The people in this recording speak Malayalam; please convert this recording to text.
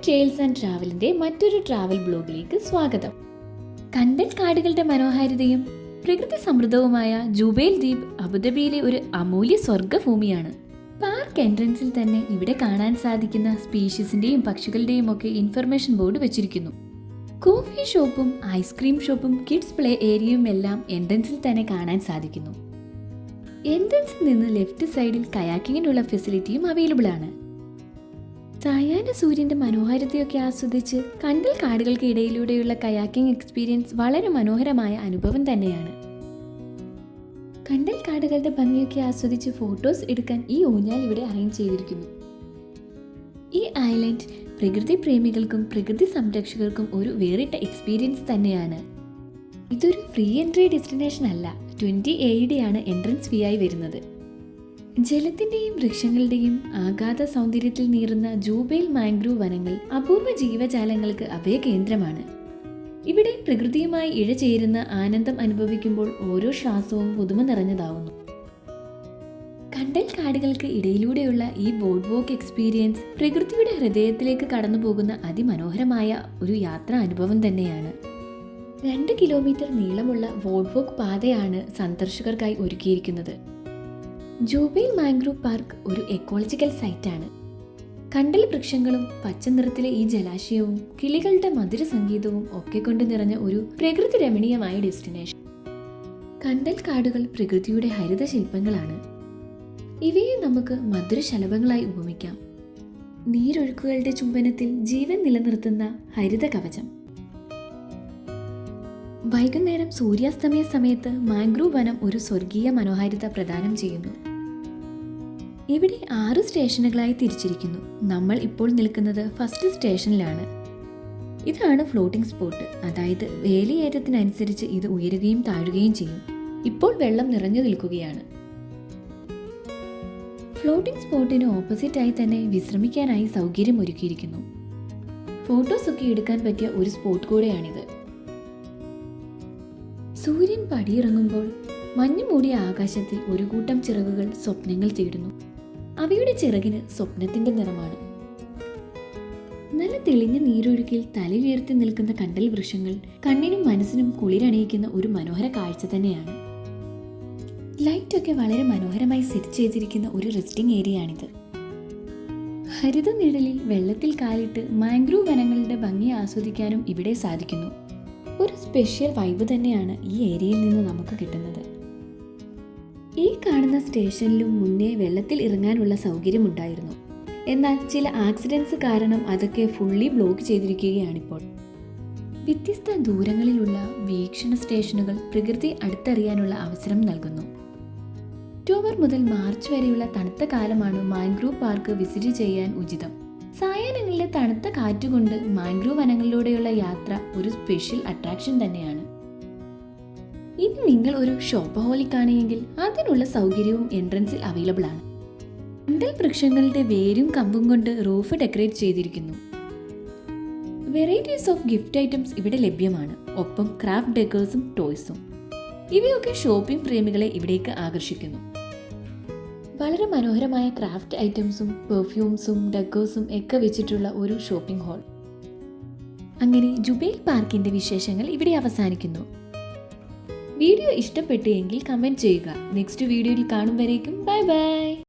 ട്രെയിൽസ് ആൻഡ് ട്രാവലിന്റെ മറ്റൊരു ട്രാവൽ ബ്ലോഗിലേക്ക് സ്വാഗതം. കണ്ടൽ കാടുകളുടെ മനോഹാരിതയും പ്രകൃതി സമൃദ്ധവുമായ ജുബൈൽ ദ്വീപ് അബുദാബിയിലെ ഒരു അമൂല്യ സ്വർഗ്ഗഭൂമിയാണ്. പാർക്ക് എൻട്രൻസിൽ തന്നെ ഇവിടെ കാണാൻ സാധിക്കുന്ന സ്പീഷീസിന്റെയും പക്ഷികളുടെയും ഒക്കെ ഇൻഫർമേഷൻ ബോർഡ് വെച്ചിരിക്കുന്നു. കോഫി ഷോപ്പും ഐസ്ക്രീം ഷോപ്പും കിഡ്സ് പ്ലേ ഏരിയയും എല്ലാം എൻട്രൻസിൽ തന്നെ കാണാൻ സാധിക്കുന്നു. എൻട്രൻസിൽ നിന്ന് ലെഫ്റ്റ് സൈഡിൽ കയാക്കിങ്ങിനുള്ള ഫെസിലിറ്റിയും അവൈലബിൾ ആണ്. സായാഹ്ന സൂര്യന്റെ മനോഹാരിതയൊക്കെ ആസ്വദിച്ച് കണ്ടൽ കാടുകൾക്ക് ഇടയിലൂടെയുള്ള കയാക്കിംഗ് എക്സ്പീരിയൻസ് വളരെ മനോഹരമായ അനുഭവം തന്നെയാണ്. കണ്ടൽ കാടുകളുടെ ഭംഗിയൊക്കെ ആസ്വദിച്ച് ഫോട്ടോസ് എടുക്കാൻ ഈ ഊഞ്ഞാൽ ഇവിടെ അറേഞ്ച് ചെയ്തിരിക്കുന്നു. ഈ ഐലൻഡ് പ്രകൃതി പ്രേമികൾക്കും പ്രകൃതി സംരക്ഷകർക്കും ഒരു വേറിട്ട എക്സ്പീരിയൻസ് തന്നെയാണ്. ഇതൊരു ഫ്രീ എൻട്രി ഡെസ്റ്റിനേഷൻ അല്ല, 20 AED ആണ് എൻട്രൻസ് ഫീ ആയി വരുന്നത്. ജലത്തിന്റെയും വൃക്ഷങ്ങളുടെയും ആഘാത സൗന്ദര്യത്തിൽ നീറുന്ന ജുബൈൽ മാംഗ്രൂവ് വനങ്ങൾ അപൂർവ ജീവജാലങ്ങൾക്ക് അഭയകേന്ദ്രമാണ്. ഇവിടെ പ്രകൃതിയുമായി ഇഴചേരുന്ന ആനന്ദം അനുഭവിക്കുമ്പോൾ ഓരോ ശ്വാസവും പുതുമ നിറഞ്ഞതാവുന്നു. കണ്ടൽ കാടുകൾക്ക് ഇടയിലൂടെയുള്ള ഈ ബോർഡ് വാക്ക് എക്സ്പീരിയൻസ് പ്രകൃതിയുടെ ഹൃദയത്തിലേക്ക് കടന്നു പോകുന്ന അതിമനോഹരമായ ഒരു യാത്രാ അനുഭവം തന്നെയാണ്. 2 കിലോമീറ്റർ നീളമുള്ള ബോർഡ് വാക്ക് പാതയാണ് സന്ദർശകർക്കായി ഒരുക്കിയിരിക്കുന്നത്. ജുബൈൽ മാംഗ്രൂവ് പാർക്ക് ഒരു എക്കോളജിക്കൽ സൈറ്റാണ്. കണ്ടൽ വൃക്ഷങ്ങളും പച്ച നിറത്തിലെ ഈ ജലാശയവും കിളികളുടെ മധുര സംഗീതവും ഒക്കെ കൊണ്ട് നിറഞ്ഞ ഒരു പ്രകൃതി രമണീയമായ ഡെസ്റ്റിനേഷൻ. കണ്ടൽ കാടുകൾ പ്രകൃതിയുടെ ഹരിത ശില്പങ്ങളാണ്. ഇവയെ നമുക്ക് മധുരശലഭങ്ങളായി ഉപമിക്കാം. നീരൊഴുക്കുകളുടെ ചുംബനത്തിൽ ജീവൻ നിലനിർത്തുന്ന ഹരിത കവചം. വൈകുന്നേരം സൂര്യാസ്തമയ സമയത്ത് മാംഗ്രൂവ് വനം ഒരു സ്വർഗീയ മനോഹാരിത പ്രദാനം ചെയ്യുന്നു. ഇവിടെ 6 സ്റ്റേഷനുകളായി തിരിച്ചിരിക്കുന്നു. നമ്മൾ ഇപ്പോൾ നിൽക്കുന്നത് ഫസ്റ്റ് സ്റ്റേഷനിലാണ്. ഇതാണ് ഫ്ലോട്ടിംഗ് സ്പോട്ട്, അതായത് വേലിയേറ്റത്തിനനുസരിച്ച് ഇത് ഉയരുകയും താഴുകയും ചെയ്യും. ഇപ്പോൾ വെള്ളം നിറഞ്ഞു നിൽക്കുകയാണ്. ഫ്ലോട്ടിംഗ് സ്പോട്ടിന് ഓപ്പോസിറ്റായി തന്നെ വിശ്രമിക്കാനായി സൗകര്യം ഒരുക്കിയിരിക്കുന്നു. ഫോട്ടോസ് ഒക്കെ എടുക്കാൻ പറ്റിയ ഒരു സ്പോട്ട് കൂടെയാണിത്. സൂര്യൻ പടിയിറങ്ങുമ്പോൾ മഞ്ഞു മൂടിയ ആകാശത്തിൽ ഒരു കൂട്ടം ചിറകുകൾ സ്വപ്നങ്ങൾ തേടുന്നു. അവയുടെ ചിറകിന് സ്വപ്നത്തിന്റെ നിറമാണ്. നല്ല തെളിഞ്ഞ നീരൊഴുക്കിൽ തലയുയർത്തി നിൽക്കുന്ന കണ്ടൽ വൃക്ഷങ്ങൾ കണ്ണിനും മനസ്സിനും കുളിരണിയിക്കുന്ന ഒരു മനോഹര കാഴ്ച തന്നെയാണ്. ലൈറ്റൊക്കെ വളരെ മനോഹരമായി സെറ്റ് ചെയ്തിരിക്കുന്ന ഒരു റെസ്റ്റിംഗ് ഏരിയയാണിത്. ഹരിത നിഴലിൽ വെള്ളത്തിൽ കാലിട്ട് മാംഗ്രൂവ് വനങ്ങളുടെ ഭംഗി ആസ്വദിക്കാനും ഇവിടെ സാധിക്കുന്നു. ഒരു സ്പെഷ്യൽ വൈബ് തന്നെയാണ് ഈ ഏരിയയിൽ നിന്ന് നമുക്ക് കിട്ടുന്നത്. ഈ കാണുന്ന സ്റ്റേഷനിലും മുന്നേ വെള്ളത്തിൽ ഇറങ്ങാനുള്ള സൗകര്യമുണ്ടായിരുന്നു. എന്നാൽ ചില ആക്സിഡൻസ് കാരണം അതൊക്കെ ഫുള്ളി ബ്ലോക്ക് ചെയ്തിരിക്കുകയാണിപ്പോൾ. വ്യത്യസ്ത ദൂരങ്ങളിലുള്ള വീക്ഷണ സ്റ്റേഷനുകൾ പ്രകൃതി അടുത്തറിയാനുള്ള അവസരം നൽകുന്നു. ഒക്ടോബർ മുതൽ മാർച്ച് വരെയുള്ള തണുത്ത കാലമാണ് മാംഗ്രൂവ് പാർക്ക് വിസിറ്റ് ചെയ്യാൻ ഉചിതം. സായാഹ്നങ്ങളിലെ തണുത്ത കാറ്റുകൊണ്ട് മാംഗ്രൂവ് വനങ്ങളിലൂടെയുള്ള യാത്ര ഒരു സ്പെഷ്യൽ അട്രാക്ഷൻ തന്നെയാണ്. ഇനി നിങ്ങൾ ഒരു ഷോപ്പഹോളിക് ആണെങ്കിൽ അതിനുള്ള സൗകര്യവും എൻട്രൻസിൽ അവൈലബിൾ ആണ്. കണ്ടൽ വൃക്ഷങ്ങളുടെ വേരും കമ്പും കൊണ്ട് റൂഫ് ഡെക്കറേറ്റ് ചെയ്തിരിക്കുന്നു. വെറൈറ്റീസ് ഓഫ് ഗിഫ്റ്റ് ഐറ്റംസ് ഇവിടെ ലഭ്യമാണ്. ഒപ്പം ക്രാഫ്റ്റ് ഡെക്കേഴ്സും ടോയ്സും. ഇവയൊക്കെ ഷോപ്പിംഗ് പ്രേമികളെ ഇവിടേക്ക് ആകർഷിക്കുന്നു. വളരെ മനോഹരമായ ക്രാഫ്റ്റ് ഐറ്റംസും പെർഫ്യൂംസും ഡെക്കേഴ്സും ഒക്കെ വെച്ചിട്ടുള്ള ഒരു ഷോപ്പിംഗ് ഹാൾ. അങ്ങനെ ജുബൈൽ പാർക്കിന്റെ വിശേഷങ്ങൾ ഇവിടെ അവസാനിക്കുന്നു. വീഡിയോ ഇഷ്ടപ്പെട്ടു എങ്കിൽ കമന്റ് ചെയ്യുക. നെക്സ്റ്റ് വീഡിയോയിൽ കാണും വരേക്കും ബൈ ബൈ.